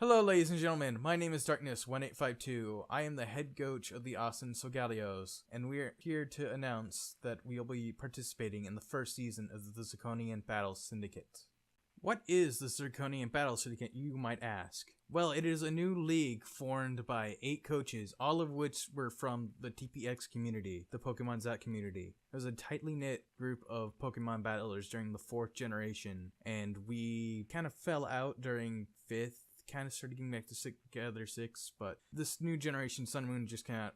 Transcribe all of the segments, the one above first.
Hello, ladies and gentlemen. My name is Darkness1852. I am the head coach of the Austin Solgaleos, and we're here to announce that we'll be participating in the first season of the Zirconian Battle Syndicate. What is the Zirconian Battle Syndicate, you might ask? Well, it is a new league formed by 8 coaches, all of which were from the TPX community, the Pokemon Z community. It was a tightly knit group of Pokemon battlers during the 4th generation, and we kind of fell out during 5th, kind of started getting back together 6th, but this new generation Sun Moon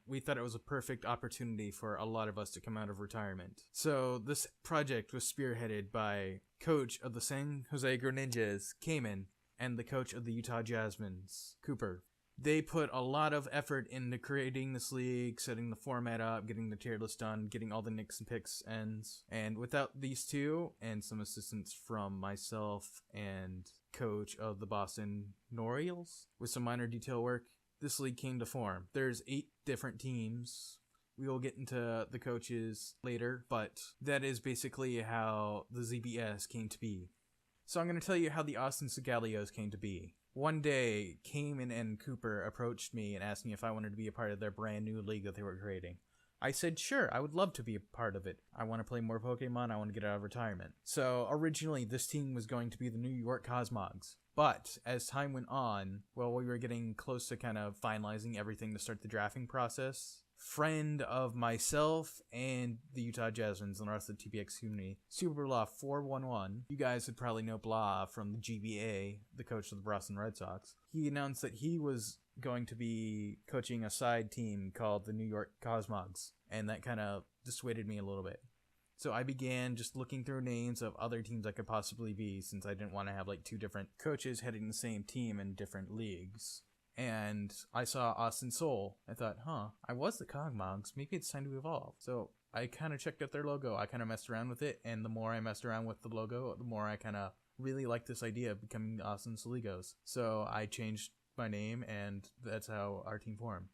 we thought it was a perfect opportunity for a lot of us to come out of retirement. So this project was spearheaded by coach of the San Jose Greninjas, Cayman, and the coach of the Utah Jasmines, Cooper. They put a lot of effort into creating this league, setting the format up, getting the tier list done, getting all the nicks and picks ends. And without these two, and some assistance from myself and coach of the Boston Norioles, with some minor detail work, this league came to form. There's 8 different teams. We will get into the coaches later, but that is basically how the ZBS came to be. So I'm going to tell you how the Austin Solgaleos came to be. One day, Cayman and Cooper approached me and asked me if I wanted to be a part of their brand new league that they were creating. I said, sure, I would love to be a part of it. I want to play more Pokemon, I want to get out of retirement. So originally, this team was going to be the New York Cosmogs. But as time went on, we were getting close to kind of finalizing everything to start the drafting process. Friend of myself and the Utah Jasmines and the rest of the TPX community, Super Blah 411. You guys would probably know Blah from the GBA, the coach of the Boston Red Sox. He announced that he was going to be coaching a side team called the New York Cosmogs, and that kind of dissuaded me a little bit. So I began just looking through names of other teams I could possibly be, since I didn't want to have like 2 different coaches heading the same team in different leagues. And I saw Austin Sol. I thought, I was the Cogmogs. Maybe it's time to evolve. So I kind of checked out their logo. I kind of messed around with it. And the more I messed around with the logo, the more I kind of really liked this idea of becoming the Austin Solgaleos. So I changed my name, and that's how our team formed.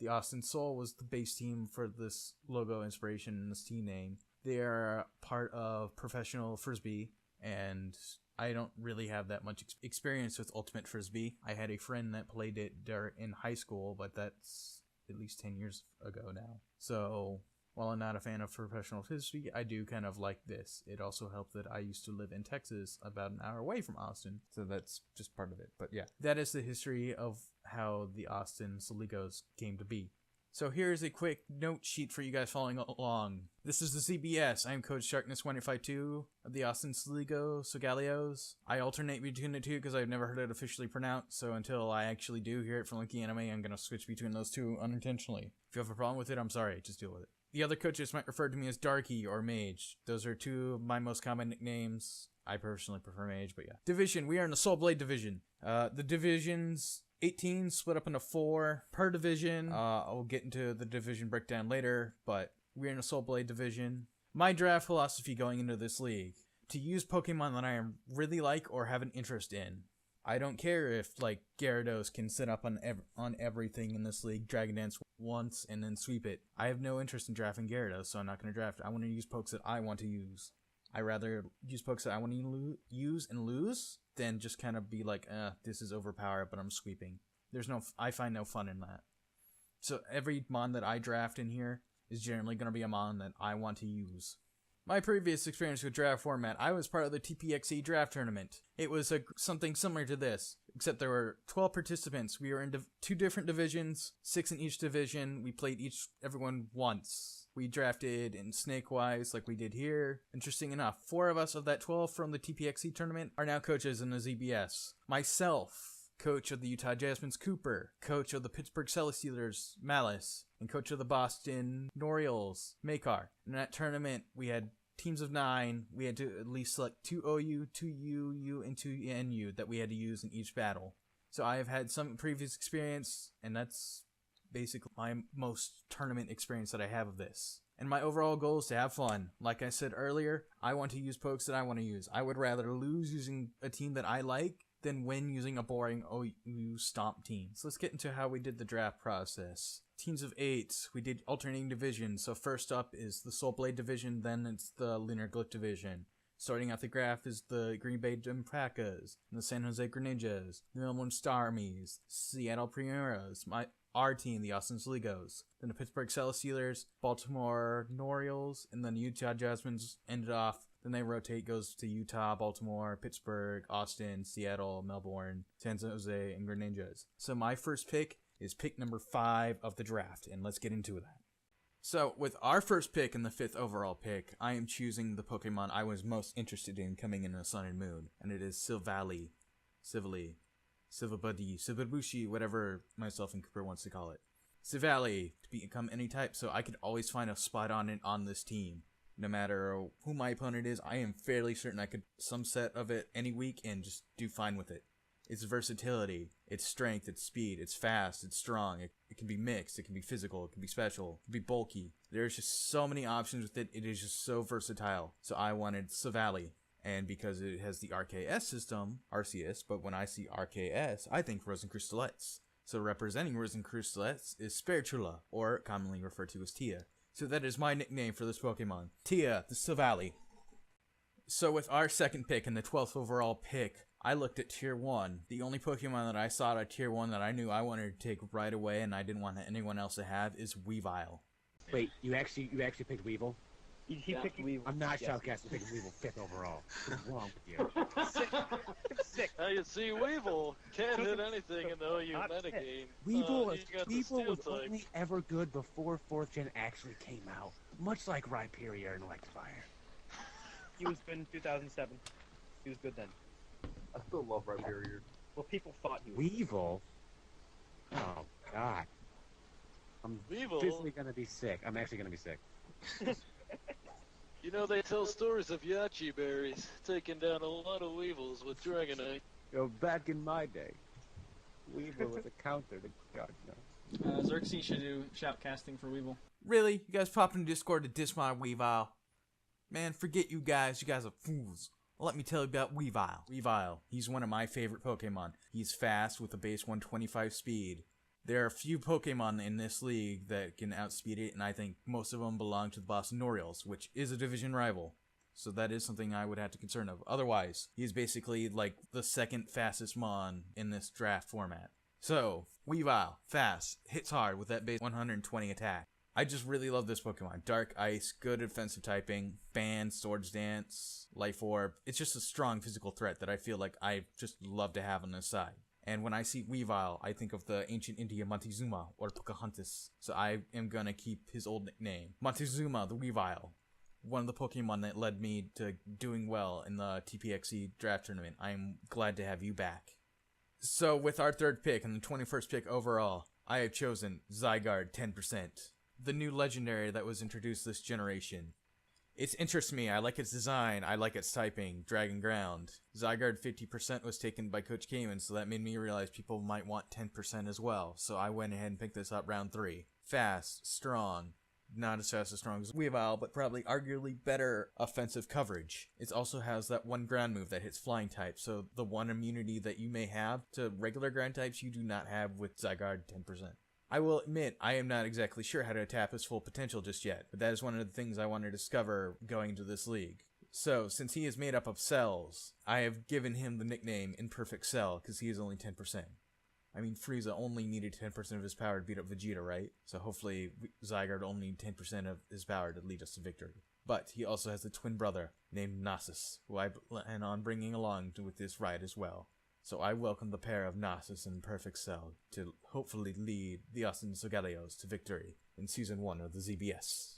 The Austin Sol was the base team for this logo inspiration and this team name. They are part of professional Frisbee, and I don't really have that much experience with Ultimate Frisbee. I had a friend that played it in high school, but that's at least 10 years ago now. So while I'm not a fan of professional Frisbee, I do kind of like this. It also helped that I used to live in Texas, about an hour away from Austin, so that's just part of it. But yeah, that is the history of how the Austin Solgaleos came to be. So here's a quick note sheet for you guys following along. This is the CBS. I am Coach Darkness1852 of the Austin Solgaleos. I alternate between the two because I've never heard it officially pronounced, so until I actually do hear it from Linky Anime, I'm going to switch between those two unintentionally. If you have a problem with it, I'm sorry, just deal with it. The other coaches might refer to me as Darky or Mage. Those are 2 of my most common nicknames. I personally prefer Mage, but yeah. Division. We are in the Soul Blade division. The divisions 18 split up into 4 per division. I'll get into the division breakdown later, but we're in a Soul Blade division. My draft philosophy going into this league: to use Pokemon that I really like or have an interest in. I don't care if, like, Gyarados can sit up on everything in this league, Dragon Dance once, and then sweep it. I have no interest in drafting Gyarados, so I'm not going to draft it. I want to use pokes that I want to use. I rather use pokes that I want to use and lose than just kind of be like, this is overpowered, but I'm sweeping. I find no fun in that. So every mon that I draft in here is generally going to be a mon that I want to use. My previous experience with draft format, I was part of the TPXE draft tournament. It was something similar to this, except there were 12 participants. We were in 2 different divisions, 6 in each division. We played everyone once. We drafted in snake-wise like we did here. Interesting enough, 4 of us of that 12 from the TPXE tournament are now coaches in the ZBS. Myself, coach of the Utah Jasmines, Cooper, coach of the Pittsburgh Celestealers, Malice, and coach of the Boston Norioles, Makar. In that tournament, we had teams of 9. We had to at least select 2 OU, 2 UU, and 2 NU that we had to use in each battle. So I have had some previous experience, and that's basically my most tournament experience that I have of this. And my overall goal is to have fun. Like I said earlier, I want to use pokes that I want to use. I would rather lose using a team that I like than win using a boring OU stomp team. So let's get into how we did the draft process. Teams of 8, we did alternating divisions. So first up is the Soul Blade division, then it's the Lunar Glyph division. Starting out the graph is the Green Bay Alpacas, the San Jose Greninjas, the Melbourne Star Armies, Seattle Primeros, our team, the Austin Solgaleos, then the Pittsburgh Steelers, Baltimore Orioles, and then Utah Jasmines ended off. Then they rotate, goes to Utah, Baltimore, Pittsburgh, Austin, Seattle, Melbourne, San Jose, and Greninjas. So my first pick is pick number 5 of the draft, and let's get into that. So with our first pick and the 5th overall pick, I am choosing the Pokemon I was most interested in coming into Sun and Moon, and it is Silvally, Silvabushi, whatever myself and Cooper wants to call it. Silvally, to become any type, so I could always find a spot on it on this team. No matter who my opponent is, I am fairly certain I could some set of it any week and just do fine with it. Its versatility, its strength, its speed, it's fast, it's strong, it can be mixed, it can be physical, it can be special, it can be bulky. There's just so many options with it, it is just so versatile. So I wanted Silvally. And because it has the RKS system, Arceus, but when I see RKS, I think Rosencrystalettes. So representing Rosencrystalettes is Spiritulla, or commonly referred to as Tia. So that is my nickname for this Pokemon, Tia, the Silvally. So with our second pick and the 12th overall pick, I looked at Tier 1. The only Pokemon that I saw at Tier 1 that I knew I wanted to take right away and I didn't want anyone else to have is Weavile. Wait, you actually picked Weevil? He picked Weevil. I'm not shoutcasting picking Weevil 5th overall. What's wrong with you? Sick. Now you see, Weevil can't hit anything in the OU metagame. Weevil Weevil was only ever good before 4th Gen actually came out, much like Rhyperior and Electivire. He was good in 2007. He was good then. I still love Rhyperior. Well, people thought he was. Weevil? Oh, God. I'm Weevil? physically gonna be sick. I'm actually gonna be sick. You know, they tell stories of Yachi berries taking down a lot of Weevils with Dragonite. Yo, back in my day, Weevil was a counter to God, no. Xerxes should do shoutcasting for Weevil. Really? You guys pop in Discord to diss my Weavile? Man, forget you guys are fools. Let me tell you about Weavile. Weavile, he's one of my favorite Pokemon. He's fast with a base 125 speed. There are a few Pokemon in this league that can outspeed it, and I think most of them belong to the Boston Orioles, which is a division rival. So that is something I would have to concern of. Otherwise, he's basically like the second fastest Mon in this draft format. So, Weavile, fast, hits hard with that base 120 attack. I just really love this Pokemon. Dark Ice, good defensive typing, Fan, Swords Dance, Life Orb. It's just a strong physical threat that I feel like I just love to have on this side. And when I see Weavile, I think of the ancient India Montezuma or Pocahontas. So I am gonna keep his old nickname. Montezuma, the Weavile. One of the Pokemon that led me to doing well in the TPXE draft tournament. I'm glad to have you back. So with our third pick and the 21st pick overall, I have chosen Zygarde 10%. The new legendary that was introduced this generation. It interests me, I like its design, I like its typing, Dragon Ground. Zygarde 50% was taken by Coach Kamen, so that made me realize people might want 10% as well, so I went ahead and picked this up round 3. Fast, strong, not as fast as strong as Weavile, but probably arguably better offensive coverage. It also has that one ground move that hits flying type, so the one immunity that you may have to regular ground types you do not have with Zygarde 10%. I will admit, I am not exactly sure how to tap his full potential just yet, but that is one of the things I want to discover going into this league. So, since he is made up of cells, I have given him the nickname Imperfect Cell, because he is only 10%. I mean, Frieza only needed 10% of his power to beat up Vegeta, right? So hopefully, Zygarde only needs 10% of his power to lead us to victory. But he also has a twin brother named Nasus, who I plan on bringing along with this ride as well. So I welcome the pair of Nasus and Perfect Cell to hopefully lead the Austin Solgaleos to victory in Season 1 of the ZBS.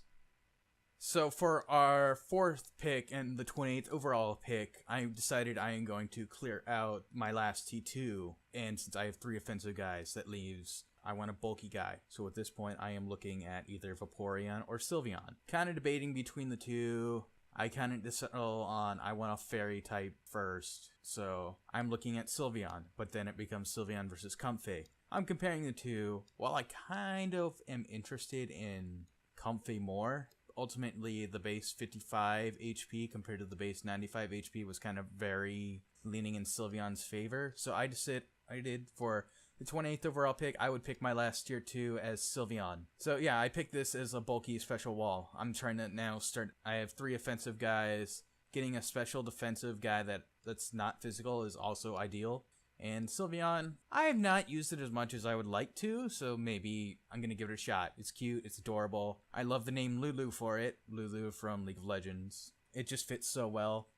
So for our 4th pick and the 28th overall pick, I decided I am going to clear out my last T2, and since I have 3 offensive guys, that leaves I want a bulky guy. So at this point, I am looking at either Vaporeon or Sylveon. Kind of debating between the two. I kind of settle on I want a fairy type first, so I'm looking at Sylveon, but then it becomes Sylveon versus Comfey. I'm comparing the two. While I kind of am interested in Comfey more, ultimately the base 55 HP compared to the base 95 HP was kind of very leaning in Sylveon's favor, so I did for the 28th overall pick, I would pick my last tier 2 as Sylveon. So yeah, I picked this as a bulky special wall. I'm trying to now start, I have 3 offensive guys, getting a special defensive guy that's not physical is also ideal. And Sylveon, I have not used it as much as I would like to, so maybe I'm going to give it a shot. It's cute, it's adorable. I love the name Lulu for it. Lulu from League of Legends. It just fits so well.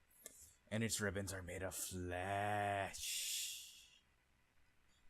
And its ribbons are made of flesh.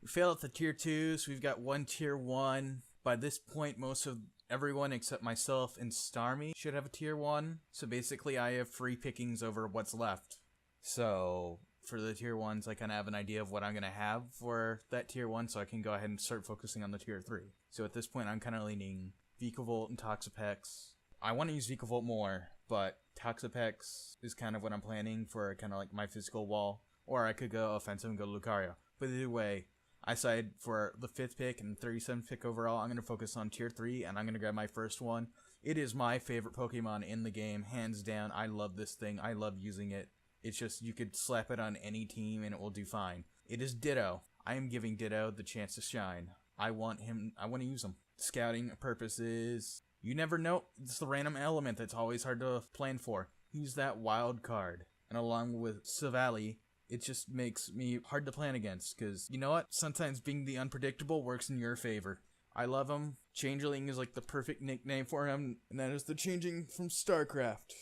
We failed at the tier 2, so we've got one tier 1. By this point, most of everyone except myself and Starmie should have a tier 1. So basically, I have free pickings over what's left. So for the tier 1s, I kind of have an idea of what I'm going to have for that tier 1, so I can go ahead and start focusing on the tier 3. So at this point, I'm kind of leaning Vikavolt and Toxapex. I want to use Vikavolt more, but Toxapex is kind of what I'm planning for kind of like my physical wall. Or I could go offensive and go Lucario. But either way, I decided for the 5th pick and 37th pick overall, I'm going to focus on tier 3, and I'm going to grab my first one. It is my favorite Pokemon in the game, hands down. I love this thing. I love using it. It's just, you could slap it on any team and it will do fine. It is Ditto. I am giving Ditto the chance to shine. I want to use him. Scouting purposes, you never know. It's the random element that's always hard to plan for. He's that wild card. And along with Savali, it just makes me hard to plan against, because you know what? Sometimes being the unpredictable works in your favor. I love him. Changeling is like the perfect nickname for him, and that is the Changing from StarCraft.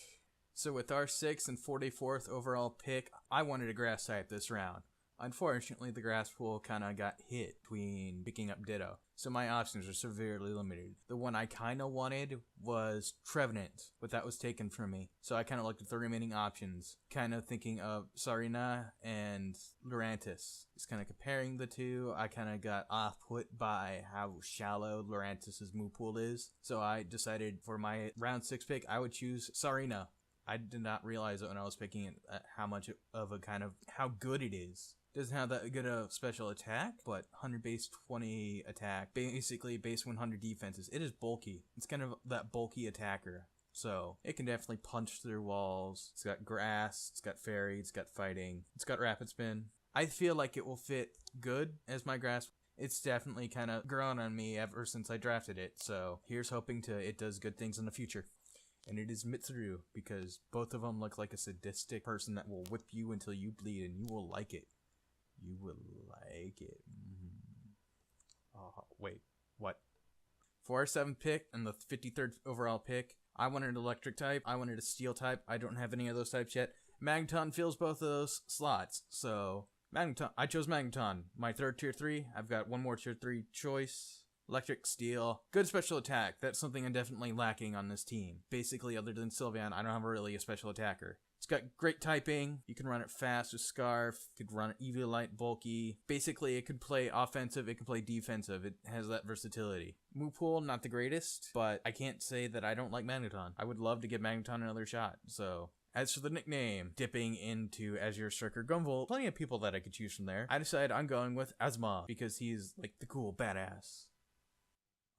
So with our 6th and 44th overall pick, I wanted a grass type this round. Unfortunately, the grass pool kind of got hit between picking up Ditto, so my options are severely limited. The one I kind of wanted was Trevenant, but that was taken from me, so I kind of looked at the remaining options, kind of thinking of Sarina and Lurantis. Just kind of comparing the two, I kind of got off-put by how shallow Lurantis' move pool is, so I decided for my round 6 pick, I would choose Sarina. I did not realize it when I was picking it, how much of a kind of, how good it is. Doesn't have that good of special attack, but 100 base, 20 attack, basically base 100 defenses. It is bulky. It's kind of that bulky attacker. So it can definitely punch through walls. It's got grass, it's got fairy, it's got fighting, it's got rapid spin. I feel like it will fit good as my grass. It's definitely kind of grown on me ever since I drafted it. So here's hoping it does good things in the future. And it is Mitsuru, because both of them look like a sadistic person that will whip you until you bleed, and you will like it. You will like it. Wait, what? For our 7th pick and the 53rd overall pick, I wanted an electric type, I wanted a steel type, I don't have any of those types yet. Magneton fills both of those slots, so Magneton, I chose Magneton. My 3rd tier 3, I've got one more tier 3 choice. Electric, steel, good special attack. That's something I'm definitely lacking on this team. Basically, other than Sylveon, I don't have really a special attacker. It's got great typing. You can run it fast with Scarf. You could run it Eviolite, bulky. Basically, it could play offensive. It can play defensive. It has that versatility. Move pool, not the greatest, but I can't say that I don't like Magneton. I would love to give Magneton another shot. So, as for the nickname, dipping into Azure Striker Gunvolt, plenty of people that I could choose from there. I decided I'm going with Asma because he's like the cool badass.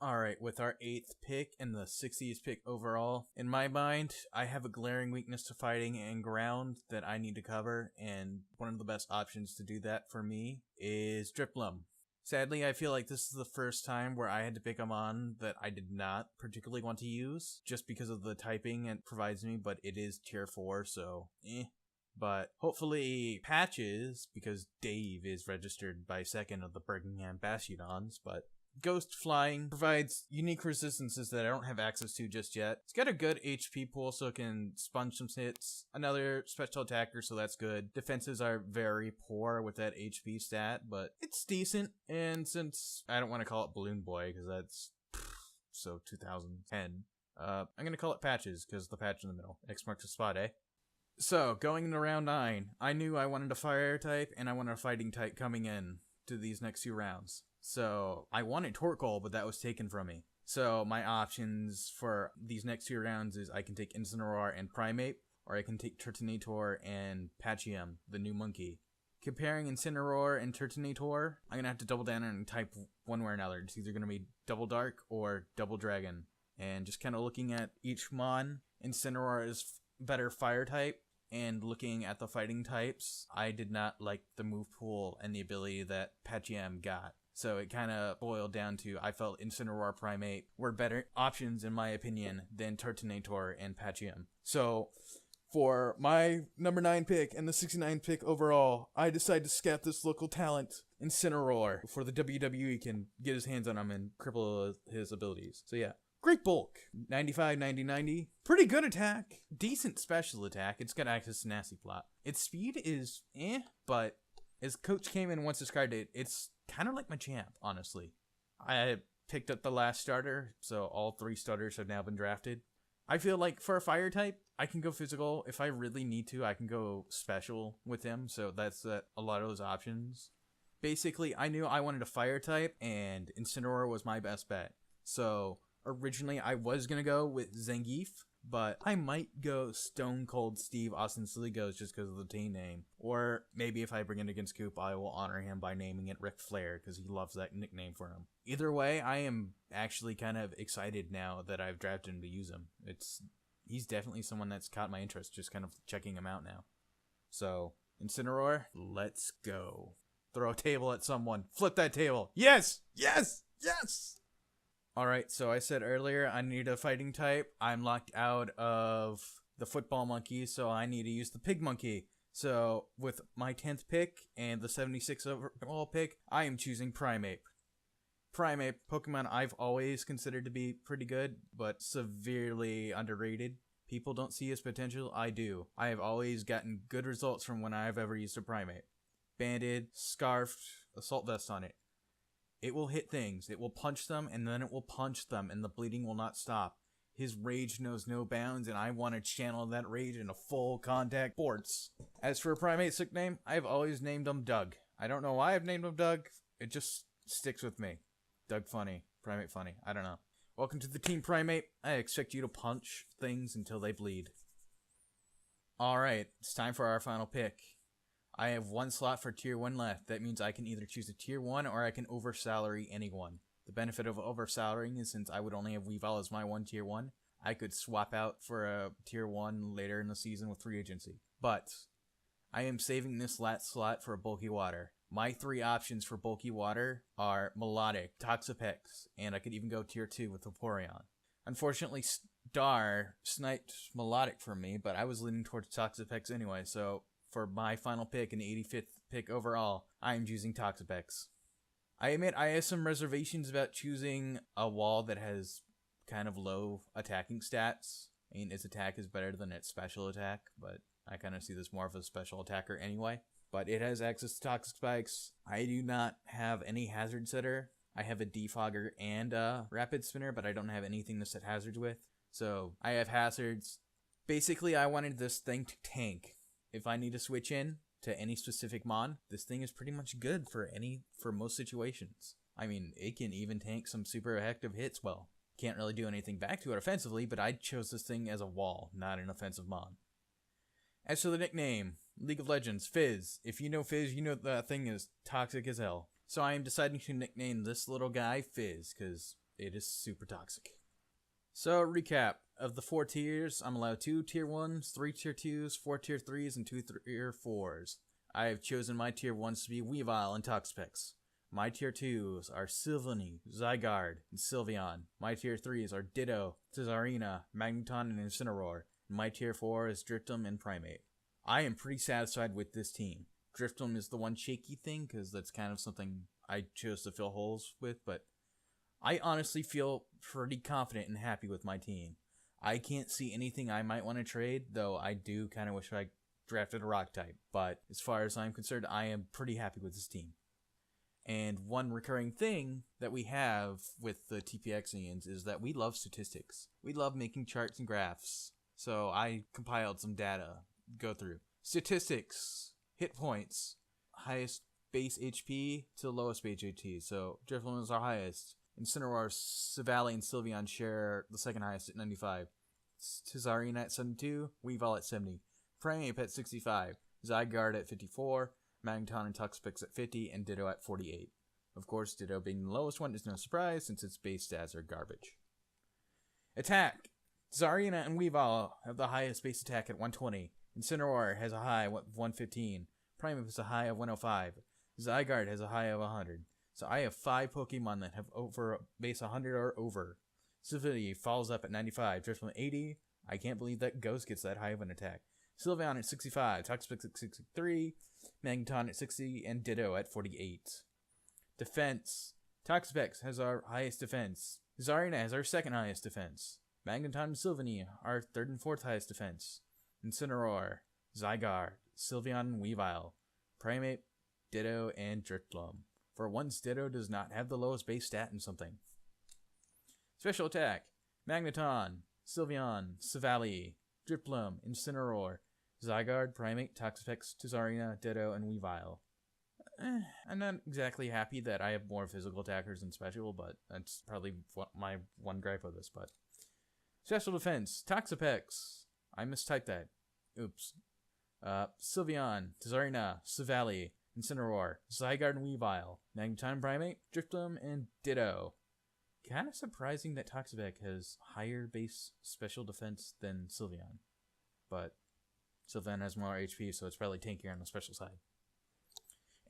Alright, with our 8th pick and the 60th pick overall, in my mind, I have a glaring weakness to fighting and ground that I need to cover, and one of the best options to do that for me is Dripplum. Sadly, I feel like this is the first time where I had to pick a mon that I did not particularly want to use, just because of the typing it provides me, but it is tier 4, so But hopefully Patches, because Dave is registered by 2nd of the Birmingham Bastiodons, but Ghost Flying provides unique resistances that I don't have access to just yet. It's got a good HP pool, so it can sponge some hits. Another special attacker, so that's good. Defenses are very poor with that HP stat, but it's decent. And since I don't want to call it Balloon Boy, because that's so 2010, I'm going to call it Patches, because the patch in the middle. X marks the spot, eh? So, going into round 9, I knew I wanted a fire type, and I wanted a fighting type coming in to these next 2 rounds. So, I wanted Torkoal, but that was taken from me. So, my options for these next 2 rounds is I can take Incineroar and Primeape, or I can take Turtonator and Patchium, the new monkey. Comparing Incineroar and Turtonator, I'm going to have to double down and type one way or another. It's either going to be Double Dark or Double Dragon. And just kind of looking at each mon, Incineroar is better fire type. And looking at the fighting types, I did not like the move pool and the ability that Patchiam got. So it kind of boiled down to I felt Incineroar, Primeape were better options in my opinion than Turtonator and Patchium. So For my number 9 pick and the 69 pick overall, I decide to scout this local talent, Incineroar, before the WWE can get his hands on him and cripple his abilities. So yeah. Great bulk. 95, 90, 90. Pretty good attack. Decent special attack. It's got access to nasty plot. Its speed is but as Coach Kamen once described it, it's kind of like my champ, honestly. I picked up the last starter, so all 3 starters have now been drafted. I feel like for a fire type, I can go physical. If I really need to, I can go special with him, so that's a lot of those options. Basically, I knew I wanted a fire type, and Incineroar was my best bet. So originally, I was going to go with Zangief, but I might go Stone Cold Steve Austin Solgaleos just because of the team name. Or maybe if I bring it against Coop, I will honor him by naming it Ric Flair because he loves that nickname for him. Either way, I am actually kind of excited now that I've drafted him to use him. He's definitely someone that's caught my interest, just kind of checking him out now. So, Incineroar, let's go. Throw a table at someone. Flip that table. Yes! Yes! Yes! Alright, so I said earlier I need a fighting type. I'm locked out of the football monkey, so I need to use the pig monkey. So with my 10th pick and the 76th overall pick, I am choosing Primeape. Primeape, Pokemon I've always considered to be pretty good, but severely underrated. People don't see his potential, I do. I have always gotten good results from when I've ever used a Primeape. Banded, scarfed, assault vest on it. It will hit things, it will punch them, and then it will punch them, and the bleeding will not stop. His rage knows no bounds, and I want to channel that rage into full contact sports. As for Primate's nickname, I've always named him Doug. I don't know why I've named him Doug, it just sticks with me. Doug funny, Primate funny, I don't know. Welcome to the Team Primate. I expect you to punch things until they bleed. Alright, it's time for our final pick. I have 1 slot for tier 1 left. That means I can either choose a tier 1 or I can oversalary anyone. The benefit of oversalarying is since I would only have Weavile as my 1 tier 1, I could swap out for a tier 1 later in the season with free agency. But I am saving this last slot for a bulky water. My 3 options for bulky water are Melodic, Toxapex, and I could even go tier 2 with Vaporeon. Unfortunately, Star sniped Melodic from me, but I was leaning towards Toxapex anyway, so for my final pick and 85th pick overall, I am choosing Toxapex. I admit I have some reservations about choosing a wall that has kind of low attacking stats. I mean, its attack is better than its special attack, but I kind of see this more of a special attacker anyway. But it has access to Toxic Spikes. I do not have any Hazard Setter. I have a Defogger and a Rapid Spinner, but I don't have anything to set hazards with. So I have hazards. Basically, I wanted this thing to tank. If I need to switch in to any specific mon, this thing is pretty much good for most situations. I mean, it can even tank some super effective hits well. Can't really do anything back to it offensively, but I chose this thing as a wall, not an offensive mon. As for the nickname, League of Legends, Fizz. If you know Fizz, you know that thing is toxic as hell. So I am deciding to nickname this little guy Fizz, because it is super toxic. So, recap. Of the 4 tiers, I'm allowed 2 tier 1s, 3 tier 2s, 4 tier 3s, and 2 tier 4s. I have chosen my tier 1s to be Weavile and Toxapex. My tier 2s are Sylvaney, Zygarde, and Sylveon. My tier 3s are Ditto, Tizarina, Magneton, and Incineroar. And my tier 4 is Driftum and Primeape. I am pretty satisfied with this team. Driftum is the one shaky thing, because that's kind of something I chose to fill holes with, but I honestly feel pretty confident and happy with my team. I can't see anything I might want to trade, though I do kind of wish I drafted a rock type. But as far as I'm concerned, I am pretty happy with this team. And one recurring thing that we have with the TPXians is that we love statistics. We love making charts and graphs. So I compiled some data to go through. Statistics, hit points, highest base HP to lowest base HP. So Drifloon is our highest. Incineroar, Savali, and Sylveon share the second highest at 95. Tizarina at 72, Weavile at 70, Primeape at 65, Zygarde at 54, Magneton and Toxapex at 50, and Ditto at 48. Of course, Ditto being the lowest one is no surprise since its base stats are garbage. Attack! Tizarina and Weavile have the highest base attack at 120. Incineroar has a high of 115. Primeape has a high of 105. Zygarde has a high of 100. So I have 5 Pokemon that have over base 100 or over. Sylvaney follows up at 95, Drifloon 80. I can't believe that Ghost gets that high of an attack. Sylveon at 65, Toxapex at 63, Magneton at 60, and Ditto at 48. Defense. Toxapex has our highest defense. Zarina has our second highest defense. Magneton and Sylveon our third and fourth highest defense. Incineroar, Zygarde, Sylveon and Weavile, Primeape, Ditto, and Drifloon. For once, Ditto does not have the lowest base stat in something. Special attack. Magneton, Sylveon, Savali, Drifloon, Incineroar, Zygarde, Primeape, Toxapex, Tizarina, Ditto, and Weavile. I'm not exactly happy that I have more physical attackers than special, but that's probably my one gripe of this. But special defense, Toxapex. I mistyped that. Oops. Sylveon, Tizarina, Savali, Incineroar, Zygarde, and Weavile, Magneton, Primeape, Drifloon, and Ditto. Kind of surprising that Toxapex has higher base special defense than Sylveon. But Sylveon has more HP, so it's probably tankier on the special side.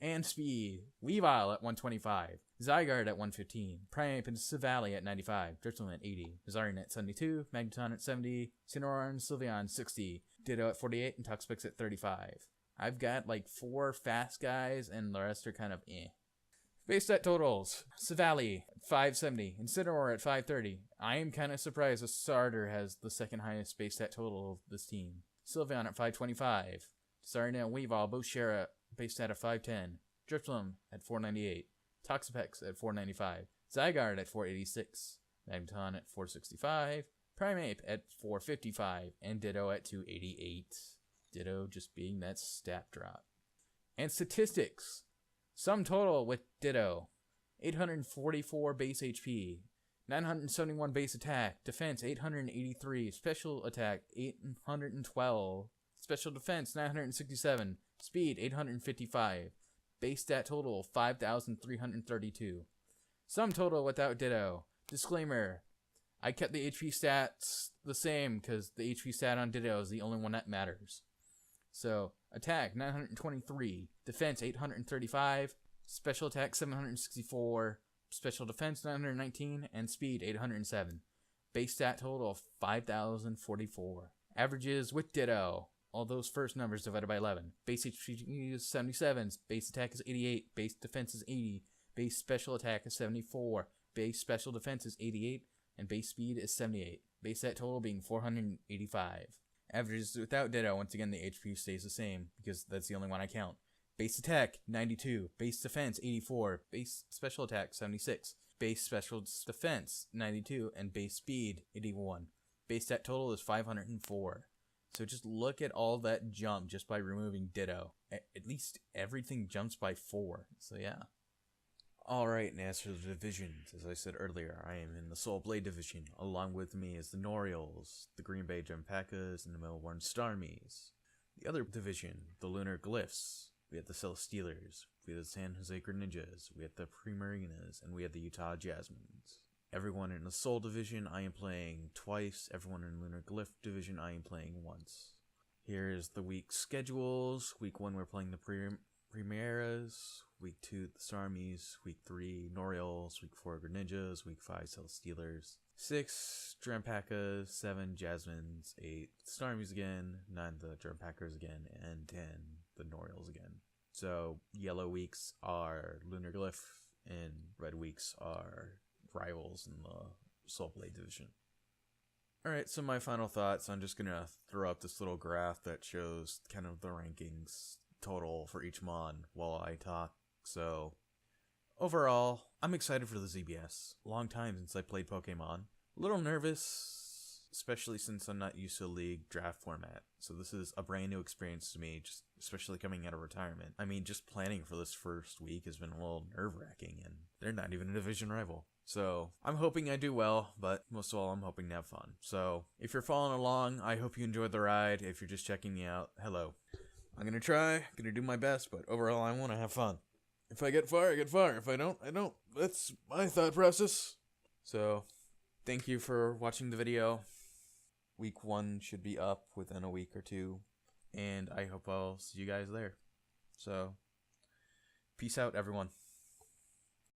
And speed. Weavile at 125. Zygarde at 115. Primeape and Savali at 95. Drifloon at 80. Zarina at 72. Magneton at 70. Incineroar and Sylveon 60. Ditto at 48. And Toxapex at 35. I've got like 4 fast guys, and the rest are kind of eh. Base stat totals. Savali at 570. Incineroar at 530. I am kind of surprised that Starter has the second highest base stat total of this team. Sylveon at 525. Zarina and Weavile both share a base stat of 510. Drifloon at 498. Toxapex at 495. Zygarde at 486. Magneton at 465. Primeape at 455. And Ditto at 288. Ditto just being that stat drop. And statistics. Sum total with Ditto. 844 base HP. 971 base attack. Defense 883. Special attack 812. Special defense 967. Speed 855. Base stat total 5,332. Sum total without Ditto. Disclaimer. I kept the HP stats the same because the HP stat on Ditto is the only one that matters. So, attack 923. Defense 835. Special attack 764. Special defense 919. And speed 807. Base stat total 5,044. Averages with Ditto. All those first numbers divided by 11. Base HP is 77. Base attack is 88. Base defense is 80. Base special attack is 74. Base special defense is 88. And base speed is 78. Base stat total being 485. Averages without Ditto, once again the HP stays the same because that's the only one I count. Base attack 92. Base defense 84. Base special attack 76. Base special defense 92. And base speed 81. Base stat total is 504. So just look at all that jump just by removing Ditto. At least everything jumps by 4. So yeah. Alright, and as for the divisions, as I said earlier, I am in the Soul Blade division. Along with me is the Noriels, the Green Bay Jumpacas, and the Melbourne Starmies. The other division, the Lunar Glyphs. We have the Celestealers, we have the San Jose Greninjas, we have the Primarinas, and we have the Utah Jasmines. Everyone in the Soul division I am playing twice. Everyone in the Lunar Glyph division I am playing once. Here is the week schedules. Week 1 we're playing the Primaras. Week 2 the Starmies. Week 3 Noriels. Week 4 Greninjas. Week 5 Celestealers. 6 Drumpacas. 7 Jasmines. 8 Starmies again. 9 the Drumpacas again. And 10 the Noriels again. So yellow weeks are Lunar Glyph and red weeks are rivals in the Soul Blade division. Alright, so my final thoughts, I'm just gonna throw up this little graph that shows kind of the rankings total for each mon while I talk. So overall, I'm excited for the ZBS. Long time since I played Pokemon. A little nervous, especially since I'm not used to a league draft format. So this is a brand new experience to me, just especially coming out of retirement. I mean, just planning for this first week has been a little nerve-wracking, and they're not even a division rival. So I'm hoping I do well, but most of all, I'm hoping to have fun. So if you're following along, I hope you enjoyed the ride. If you're just checking me out, hello. I'm gonna try, gonna do my best, but overall, I want to have fun. If I get far, I get far. If I don't, I don't. That's my thought process. So thank you for watching the video. Week 1 should be up within a week or 2, and I hope I'll see you guys there. So peace out, everyone.